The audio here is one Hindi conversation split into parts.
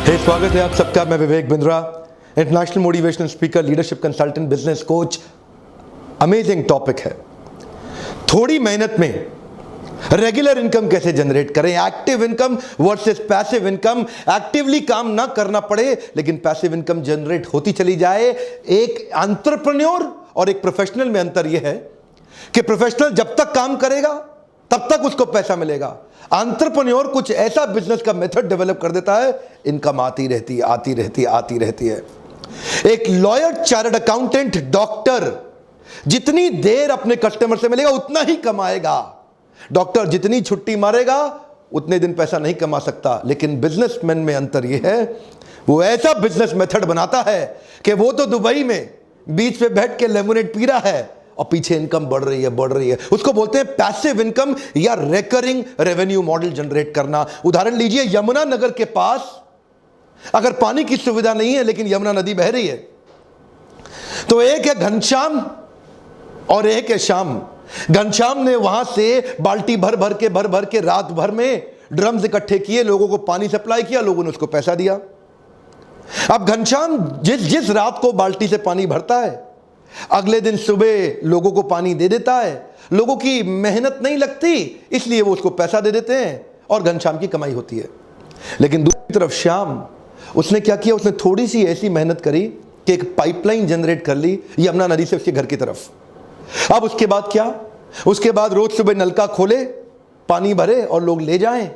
स्वागत है आप सबका। मैं Vivek Bindra, international motivational speaker, leadership consultant, business coach. Amazing topic है। थोड़ी मेहनत में रेगुलर इनकम कैसे जनरेट करें, active income versus passive income. Actively काम ना करना पड़े लेकिन पैसिव इनकम जनरेट होती चली जाए। एक एंटरप्रेन्योर और एक प्रोफेशनल में अंतर यह है कि प्रोफेशनल जब तक काम करेगा तब तक उसको पैसा मिलेगा। एंटरप्रेन्योर कुछ ऐसा बिजनेस का मेथड डेवलप कर देता है, इनकम आती रहती है, आती रहती है, आती रहती है। एक लॉयर, चार्टर्ड अकाउंटेंट, डॉक्टर जितनी देर अपने कस्टमर से मिलेगा उतना ही कमाएगा। डॉक्टर जितनी छुट्टी मारेगा उतने दिन पैसा नहीं कमा सकता। लेकिन बिजनेसमैन में अंतर यह है, वो ऐसा बिजनेस मेथड बनाता है कि वो तो दुबई में बीच पे बैठ के लेमोनेड पी रहा है और पीछे इनकम बढ़ रही है, बढ़ रही है। उसको बोलते हैं पैसिव इनकम या रिकरिंग रेवेन्यू मॉडल जनरेट करना। उदाहरण लीजिए, यमुना नगर के पास अगर पानी की सुविधा नहीं है लेकिन यमुना नदी बह रही है, तो एक है घनश्याम और एक है श्याम। घनश्याम ने वहां से बाल्टी भर भर के रात भर में ड्रम्स इकट्ठे किए, लोगों को पानी सप्लाई किया, लोगों ने उसको पैसा दिया। अब घनश्याम जिस रात को बाल्टी से पानी भरता है, अगले दिन सुबह लोगों को पानी दे देता है। लोगों की मेहनत नहीं लगती, इसलिए वो उसको पैसा दे देते हैं और घनश्याम की कमाई होती है। लेकिन दूसरी तरफ श्याम, उसने क्या किया, उसने थोड़ी सी ऐसी मेहनत करी कि एक पाइपलाइन जनरेट कर ली यमुना नदी से उसके घर की तरफ। अब उसके बाद क्या, उसके बाद रोज सुबह नलका खोले, पानी भरे और लोग ले जाएं।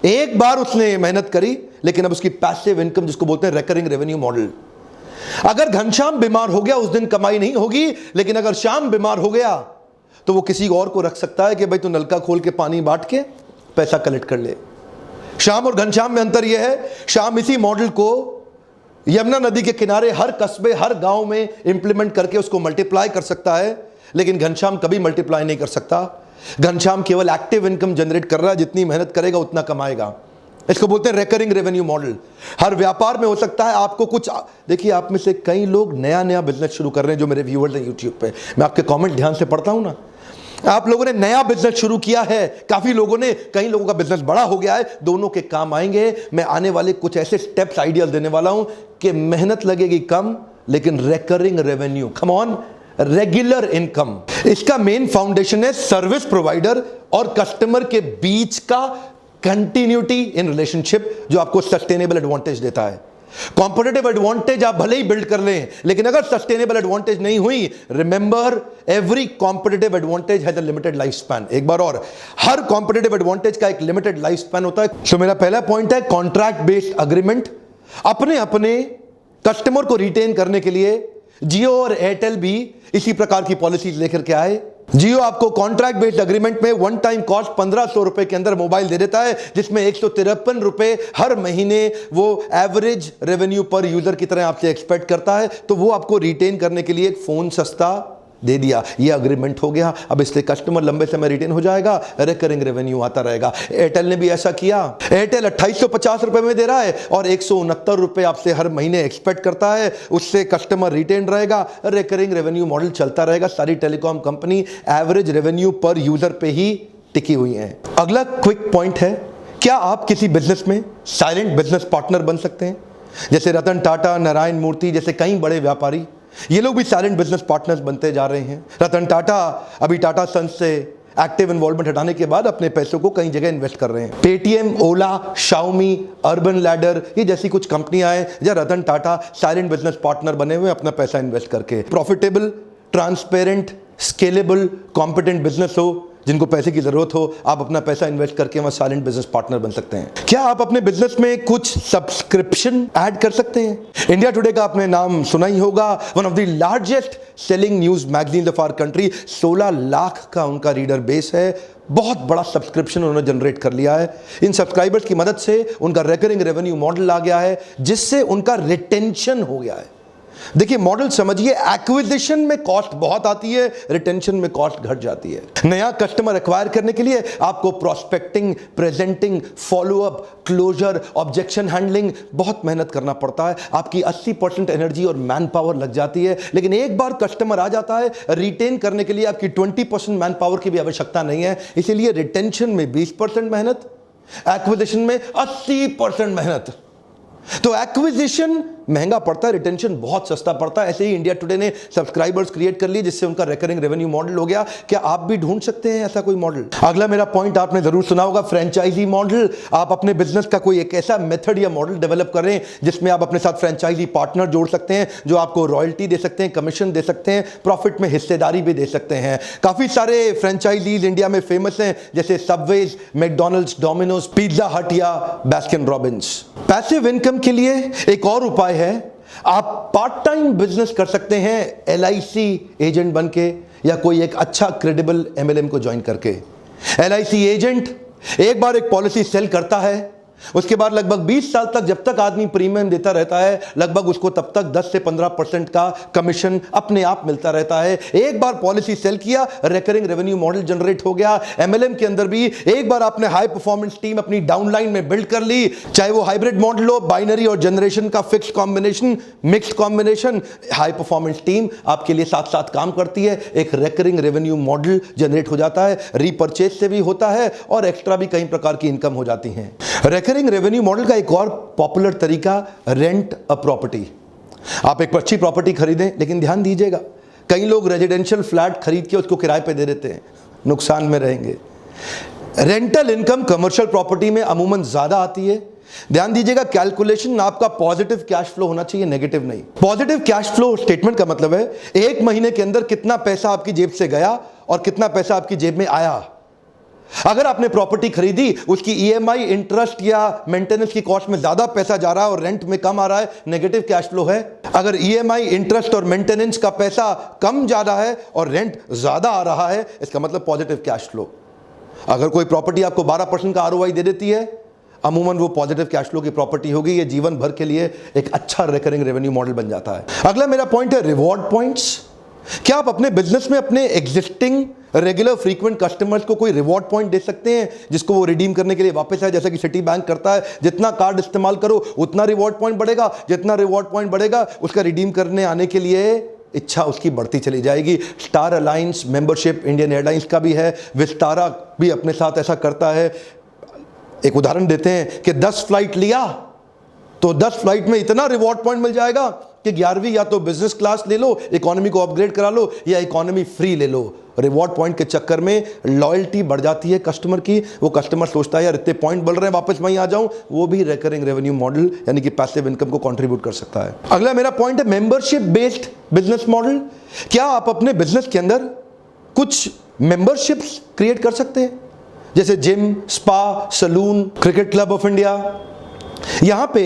एक बार उसने मेहनत करी, लेकिन अब उसकी पैसिव इनकम, जिसको बोलते हैं रिकरिंग रेवेन्यू मॉडल। अगर घनश्याम बीमार हो गया उस दिन कमाई नहीं होगी, लेकिन अगर श्याम बीमार हो गया तो वो किसी और को रख सकता है कि भाई तू नलका खोल के पानी बांट के पैसा कलेक्ट कर ले। श्याम और घनश्याम में अंतर यह है, श्याम इसी मॉडल को यमुना नदी के किनारे हर कस्बे, हर गांव में इंप्लीमेंट करके उसको मल्टीप्लाई कर सकता है, लेकिन घनश्याम कभी मल्टीप्लाई नहीं कर सकता। घनश्याम केवल एक्टिव इनकम जनरेट कर रहा है, जितनी मेहनत करेगा उतना कमाएगा। इसको बोलते हैं रिकरिंग रेवेन्यू मॉडल। हर व्यापार में हो सकता है आपको कुछ, देखिए आप में से कई लोग नया बिजनेस शुरू कर रहे हैं, जो मेरे व्यूअर्स हैं यूट्यूब पे, मैं आपके कमेंट ध्यान से पढ़ता हूं ना। आप लोगों ने नया बिजनेस शुरू किया है, काफी लोगों ने, कई लोगों का बिजनेस बड़ा हो गया है, दोनों के काम आएंगे। मैं आने वाले कुछ ऐसे स्टेप्स, आइडियाज देने वाला हूं कि मेहनत लगेगी कम लेकिन recurring revenue, come on, regular income. इसका मेन फाउंडेशन है सर्विस प्रोवाइडर और कस्टमर के बीच का कंटिन्यूटी इन रिलेशनशिप, जो आपको सस्टेनेबल एडवांटेज देता है। कॉम्पिटिटिव एडवांटेज आप भले ही बिल्ड कर लें, लेकिन अगर सस्टेनेबल एडवांटेज नहीं हुई, remember every competitive advantage has a limited life span. एक बार और, हर कॉम्पिटिटिव एडवांटेज का एक लिमिटेड लाइफ स्पैन होता है। तो मेरा पहला पॉइंट है कॉन्ट्रैक्ट बेस्ड अग्रीमेंट। अपने कस्टमर को रिटेन करने के लिए जियो और एयरटेल भी इसी प्रकार की पॉलिसीज लेकर के आए। जियो आपको कॉन्ट्रैक्ट बेस्ड अग्रीमेंट में वन टाइम कॉस्ट 1500 रुपए के अंदर मोबाइल दे देता है, जिसमें 153 रुपए हर महीने वो एवरेज रेवेन्यू पर यूजर की तरह आपसे एक्सपेक्ट करता है। तो वो आपको रिटेन करने के लिए एक फोन सस्ता दे दिया, ये अग्रीमेंट हो गया। अब इससे कस्टमर लंबे समय रिटेन हो जाएगा, रिकरिंग रेवेन्यू आता रहेगा। एयरटेल ने भी ऐसा किया। एयरटेल 2850 रुपए में दे रहा है और 169 रुपए आपसे हर महीने एक्सपेक्ट करता है, उससे कस्टमर रिटेन रहेगा, रिकरिंग रेवेन्यू मॉडल चलता रहेगा। सारी टेलीकॉम कंपनी एवरेज रेवेन्यू पर यूजर पे ही टिकी हुई है। अगला क्विक पॉइंट है, क्या आप किसी बिजनेस में साइलेंट बिजनेस पार्टनर बन सकते हैं? जैसे रतन टाटा, नारायण मूर्ति जैसे कई बड़े व्यापारी, ये लोग भी साइलेंट बिजनेस पार्टनर्स बनते जा रहे हैं। रतन टाटा अभी टाटा सन्स से एक्टिव इन्वॉल्वमेंट हटाने के बाद अपने पैसों को कई जगह इन्वेस्ट कर रहे हैं। पेटीएम, ओला, शाओमी, अर्बन लैडर, ये जैसी कुछ कंपनियां हैं जहां Ratan Tata silent business partner बने हुए अपना पैसा इन्वेस्ट करके। Profitable, transparent, scalable, competent business हो, जिनको पैसे की जरूरत हो, आप अपना पैसा इन्वेस्ट करके वहां साइलेंट बिजनेस पार्टनर बन सकते हैं। क्या आप अपने बिजनेस में कुछ सब्सक्रिप्शन ऐड कर सकते हैं? इंडिया टुडे का आपने नाम सुना ही होगा, one of the largest selling news magazine of our country. 16 lakh का उनका रीडर बेस है, बहुत बड़ा सब्सक्रिप्शन उन्होंने जनरेट कर लिया है। इन सब्सक्राइबर्स की मदद से उनका रिकरिंग रेवेन्यू मॉडल आ गया है, जिससे उनका रिटेंशन हो गया है। देखिए मॉडल समझिए, एक्विजिशन में कॉस्ट बहुत आती है, रिटेंशन में कॉस्ट घट जाती है। नया कस्टमर एक्वायर करने के लिए आपको prospecting, presenting, follow up, closure, objection handling बहुत मेहनत करना पड़ता है। आपकी 80% एनर्जी और मैन पावर लग जाती है। लेकिन एक बार कस्टमर आ जाता है, रिटेन करने के लिए आपकी 20% मैन पावर की भी आवश्यकता नहीं है। इसीलिए रिटेंशन में 20% मेहनत, एक्विजिशन में 80% मेहनत। तो एक्विजिशन महंगा पड़ता है, रिटेंशन बहुत सस्ता पड़ता है। ऐसे ही इंडिया टुडे ने सब्सक्राइबर्स क्रिएट कर लिए जिससे उनका रिकरिंग रेवेन्यू मॉडल हो गया। क्या आप भी ढूंढ सकते हैं ऐसा कोई मॉडल? अगला मेरा पॉइंट आपने जरूर सुना होगा, फ्रेंचाइजी मॉडल। आप अपने बिजनेस का कोई एक ऐसा मेथड या मॉडल डेवलप करें जिसमें आप अपने साथ फ्रेंचाइजी पार्टनर जोड़ सकते हैं जो आपको रॉयल्टी दे सकते हैं, कमीशन दे सकते हैं, प्रॉफिट में हिस्सेदारी भी दे सकते हैं। काफी सारे फ्रेंचाइजीज इंडिया में फेमस हैं जैसे सबवेज, मैकडॉनल्ड्स, डोमिनोज, पिज्जा हट या बास्किन रॉबिन्स। पैसिव इनकम के लिए एक और उपाय है, आप पार्ट टाइम बिजनेस कर सकते हैं LIC एजेंट बनके या कोई एक अच्छा क्रेडिबल MLM को ज्वाइन करके। LIC एजेंट एक बार एक पॉलिसी सेल करता है, उसके बाद लगभग 20 साल तक जब तक आदमी प्रीमियम देता रहता है, लगभग उसको तब तक 10 से 15% का कमीशन अपने आप मिलता रहता है। एक बार पॉलिसी सेल किया, रिकरिंग रेवेन्यू मॉडल जनरेट हो गया। MLM के अंदर भी एक बार आपने हाई परफॉर्मेंस टीम अपनी डाउनलाइन में बिल्ड कर ली, चाहे वो हाइब्रिड मॉडल हो, बाइनरी और जनरेशन का fix combination, mixed combination, high performance team आपके लिए साथ साथ काम करती है। एक रिकरिंग रेवेन्यू मॉडल जनरेट हो जाता है, रीपर्चेज से भी होता है और एक्स्ट्रा भी कई प्रकार की इनकम हो जाती है। रिकरिंग रेवेन्यू मॉडल का एक और पॉपुलर तरीका, रेंट अ प्रॉपर्टी। आप एक अच्छी प्रॉपर्टी खरीदें, लेकिन ध्यान दीजिएगा कई लोग रेजिडेंशियल फ्लैट खरीद के उसको किराए पे दे देते हैं, नुकसान में रहेंगे। रेंटल इनकम कमर्शियल प्रॉपर्टी में अमूमन ज्यादा आती है। ध्यान दीजिएगा, कैलकुलेशन आपका पॉजिटिव कैश फ्लो होना चाहिए, नेगेटिव नहीं। पॉजिटिव कैश फ्लो स्टेटमेंट का मतलब है एक महीने के अंदर कितना पैसा आपकी जेब से गया और कितना पैसा आपकी जेब में आया। अगर आपने प्रॉपर्टी खरीदी, उसकी EMI, इंटरेस्ट या मेंटेनेंस की कॉस्ट में ज्यादा पैसा जा रहा है और रेंट में कम आ रहा है, नेगेटिव कैश फ्लो है। अगर EMI, इंटरेस्ट और मेंटेनेंस का पैसा कम ज्यादा है और रेंट ज्यादा आ रहा है, इसका मतलब पॉजिटिव कैश फ्लो। अगर कोई प्रॉपर्टी आपको 12% का ROI दे देती है, अमूमन वो पॉजिटिव कैश फ्लो की प्रॉपर्टी होगी। ये जीवन भर के लिए एक अच्छा रिकरिंग रेवेन्यू मॉडल बन जाता है। अगला मेरा पॉइंट है रिवॉर्ड पॉइंट्स। क्या आप अपने बिजनेस में अपने एग्जिस्टिंग रेगुलर फ्रीक्वेंट कस्टमर्स को कोई रिवॉर्ड पॉइंट दे सकते हैं जिसको वो रिडीम करने के लिए वापस आए? जैसा कि सिटी बैंक करता है, जितना कार्ड इस्तेमाल करो उतना रिवॉर्ड पॉइंट बढ़ेगा, जितना रिवॉर्ड पॉइंट बढ़ेगा उसका रिडीम करने आने के लिए इच्छा उसकी बढ़ती चली जाएगी। Star alliance membership Indian airlines का भी है, विस्तारा भी अपने साथ ऐसा करता है। एक उदाहरण देते हैं कि 10 फ्लाइट लिया तो 10 फ्लाइट में इतना रिवॉर्ड पॉइंट मिल जाएगा कि 11वीं या तो बिजनेस क्लास ले लो, इकोनॉमी को अपग्रेड करा लो या इकोनॉमी फ्री ले लो। रिवॉर्ड पॉइंट के चक्कर में लॉयल्टी बढ़ जाती है कस्टमर की। वो कस्टमर सोचता है यार इतने पॉइंट बढ़ रहे हैं, वापस वहीं आ जाऊं। वो भी रिकरिंग रेवेन्यू मॉडल यानी कि पैसिव इनकम को कंट्रीब्यूट कर सकता है। अगला मेरा पॉइंट है मेंबरशिप बेस्ड बिजनेस मॉडल। क्या आप अपने बिजनेस के अंदर कुछ मेंबरशिप्स क्रिएट कर सकते हैं, जैसे gym, spa, salon, cricket club of India? यहां पे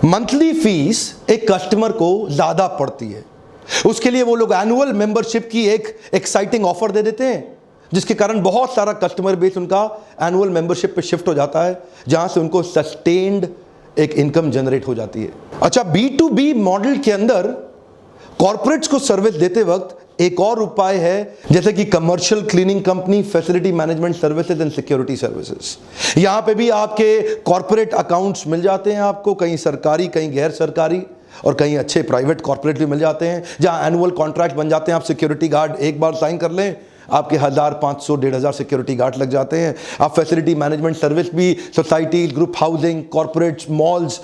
मंथली फीस एक कस्टमर को ज्यादा पड़ती है, उसके लिए वो लोग एनुअल मेंबरशिप की एक एक्साइटिंग ऑफर दे देते हैं, जिसके कारण बहुत सारा कस्टमर बेस उनका एनुअल मेंबरशिप पे शिफ्ट हो जाता है, जहां से उनको सस्टेन्ड एक इनकम जनरेट हो जाती है। अच्छा, B2B मॉडल के अंदर कॉर्पोरेट्स को सर्विस देते वक्त एक और उपाय है, जैसे कि commercial cleaning company, facility management services and security services. यहां पे भी आपके कॉर्पोरेट अकाउंट्स मिल जाते हैं आपको, कहीं सरकारी, कहीं गैर सरकारी और कहीं अच्छे प्राइवेट कॉर्पोरेट भी मिल जाते हैं, जहां एनुअल कॉन्ट्रैक्ट बन जाते हैं। आप सिक्योरिटी गार्ड एक बार साइन कर लें, आपके 1000, 500, 1500 सिक्योरिटी गार्ड लग जाते हैं। आप फैसिलिटी मैनेजमेंट सर्विस भी society, group housing, corporates, malls,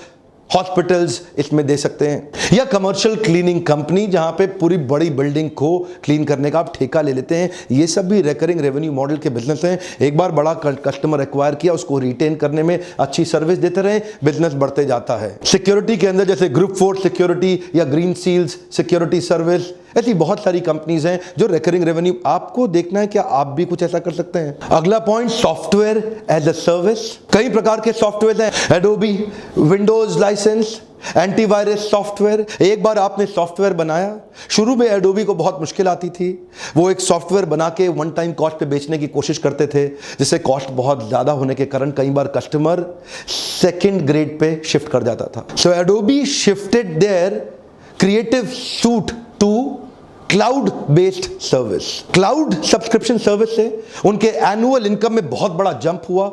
hospitals इसमें दे सकते हैं। या कमर्शियल क्लीनिंग कंपनी, जहां पे पूरी बड़ी बिल्डिंग को क्लीन करने का आप ठेका ले लेते हैं। ये सब भी रिकरिंग रेवेन्यू मॉडल के बिजनेस हैं। एक बार बड़ा कस्टमर एक्वायर किया, उसको रिटेन करने में अच्छी सर्विस देते रहे, बिजनेस बढ़ते जाता है। सिक्योरिटी के अंदर जैसे ग्रुप फोर्स सिक्योरिटी या ग्रीन सील्स सिक्योरिटी सर्विस, ऐसी बहुत सारी कंपनीज हैं जो रिकरिंग रेवेन्यू। आपको देखना है क्या आप भी कुछ ऐसा कर सकते हैं। अगला point, software as a service. कई प्रकार के सॉफ्टवेयर हैं, Adobe, Windows licence, antivirus software. एक बार आपने सॉफ्टवेयर बनाया, शुरू में एडोबी को बहुत मुश्किल आती थी, वो एक सॉफ्टवेयर बना के वन टाइम कॉस्ट पे बेचने की कोशिश करते थे, जिससे कॉस्ट बहुत ज्यादा होने के कारण कई बार कस्टमर सेकंड ग्रेड पे शिफ्ट कर जाता था। So Adobe shifted their creative suite to cloud based service. Cloud subscription service से उनके एनुअल इनकम में बहुत बड़ा जंप हुआ।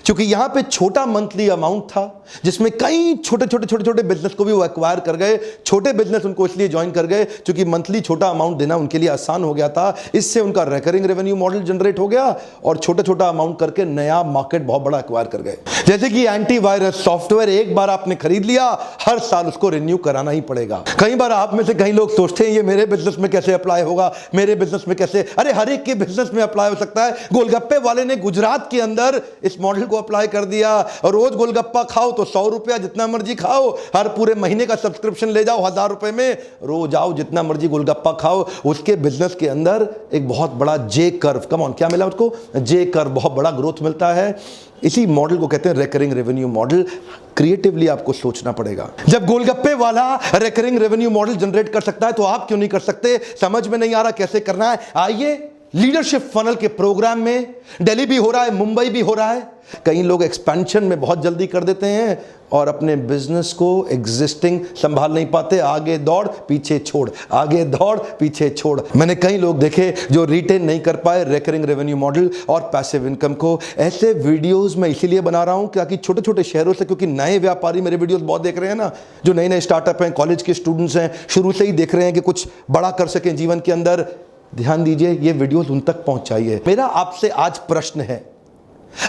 क्योंकि यहां पे छोटा मंथली अमाउंट था जिसमें कई छोटे बिजनेस को भी वो एक्वायर कर गए। छोटे बिजनेस उनको इसलिए ज्वाइन कर गए क्योंकि मंथली छोटा अमाउंट देना उनके लिए आसान हो गया था। इससे उनका रिकरिंग रेवेन्यू मॉडल जनरेट हो गया और छोटा अमाउंट करके नया मार्केट बहुत बड़ा एक्वायर कर गए। जैसे कि एंटीवायरस सॉफ्टवेयर एक बार आपने खरीद लिया, हर साल उसको रिन्यू कराना ही पड़ेगा। कई बार आप में से कई लोग सोचते हैं ये मेरे बिजनेस में कैसे अप्लाई होगा, मेरे बिजनेस में कैसे, अरे हर एक के बिजनेस में अप्लाई हो सकता है। गोलगप्पे वाले ने गुजरात के अंदर इस मॉडल को अप्लाई कर दिया और रोज गोलगप्पा खाओ तो 100 रुपया जितना मर्जी खाओ, हर पूरे महीने का सब्सक्रिप्शन ले जाओ 1000 रुपए में, रोज आओ जितना मर्जी गोलगप्पा खाओ। उसके बिजनेस के अंदर एक बहुत बड़ा जे कर्व, कम ऑन, क्या मिला उसको, जे कर्व, बहुत बड़ा ग्रोथ मिलता है। इसी मॉडल को कहते हैं रिकरिंग रेवेन्यू मॉडल। क्रिएटिवली आपको सोचना पड़ेगा। जब गोलगप्पे वाला रिकरिंग रेवेन्यू मॉडल जनरेट कर सकता है तो आप क्यों नहीं कर सकते? समझ में नहीं आ रहा कैसे करना है? आइए लीडरशिप फनल के प्रोग्राम में, दिल्ली भी हो रहा है, मुंबई भी हो रहा है। कई लोग एक्सपेंशन में बहुत जल्दी कर देते हैं और अपने बिजनेस को एग्जिस्टिंग संभाल नहीं पाते, आगे दौड़ पीछे छोड़, आगे दौड़ पीछे छोड़। मैंने कई लोग देखे जो रिटेन नहीं कर पाए रिकरिंग रेवेन्यू मॉडल और पैसिव इनकम को। ऐसे वीडियोस मैं इसीलिए बना रहा हूं ताकि छोटे शहरों से, क्योंकि नए व्यापारी मेरे वीडियोस बहुत देख रहे हैं ना, जो नए स्टार्टअप हैं, कॉलेज के स्टूडेंट्स हैं, शुरू से ही देख रहे हैं कि कुछ बड़ा कर सकें जीवन के अंदर। ध्यान दीजिए, ये वीडियोस उन तक पहुंचाइए। मेरा आपसे आज प्रश्न है,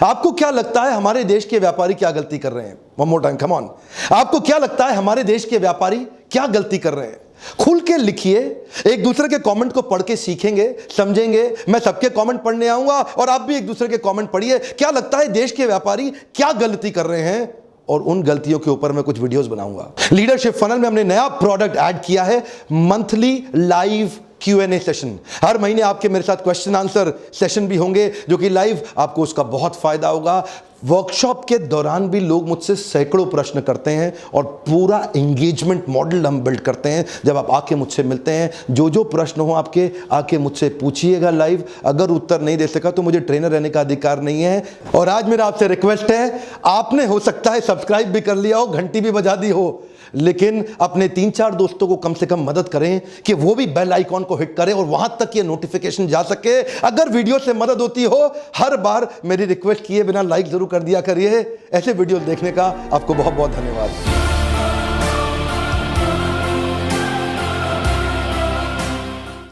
आपको क्या लगता है हमारे देश के व्यापारी क्या गलती कर रहे हैं? One more time, come on. आपको क्या लगता है हमारे देश के व्यापारी क्या गलती कर रहे हैं? खुल के लिखिए, एक दूसरे के कमेंट को पढ़ के सीखेंगे, समझेंगे। मैं सबके कमेंट पढ़ने आऊंगा और आप भी एक दूसरे के कमेंट पढ़िए। क्या लगता है देश के व्यापारी क्या गलती कर रहे हैं, और उन गलतियों के ऊपर मैं कुछ वीडियोस बनाऊंगा। लीडरशिप फनल में हमने नया प्रोडक्ट ऐड किया है, मंथली लाइव Q&A सेशन। हर महीने आपके मेरे साथ क्वेश्चन आंसर सेशन भी होंगे जो कि लाइव, आपको उसका बहुत फायदा होगा। वर्कशॉप के दौरान भी लोग मुझसे सैकड़ों प्रश्न करते हैं और पूरा एंगेजमेंट मॉडल हम बिल्ड करते हैं। जब आप आके मुझसे मिलते हैं, जो प्रश्न हो आपके, आके मुझसे पूछिएगा लाइव। अगर उत्तर नहीं दे सका तो मुझे ट्रेनर रहने का अधिकार नहीं है। और आज मेरा आपसे रिक्वेस्ट है, आपने हो सकता है सब्सक्राइब भी कर लिया हो, घंटी भी बजा दी हो, लेकिन अपने 3-4 दोस्तों को कम से कम मदद करें कि वो भी बेल आइकॉन को हिट करें और वहां तक ये नोटिफिकेशन जा सके। अगर वीडियो से मदद होती हो, हर बार मेरी रिक्वेस्ट किए बिना लाइक जरूर कर दिया करिए। ऐसे वीडियो देखने का आपको बहुत बहुत धन्यवाद।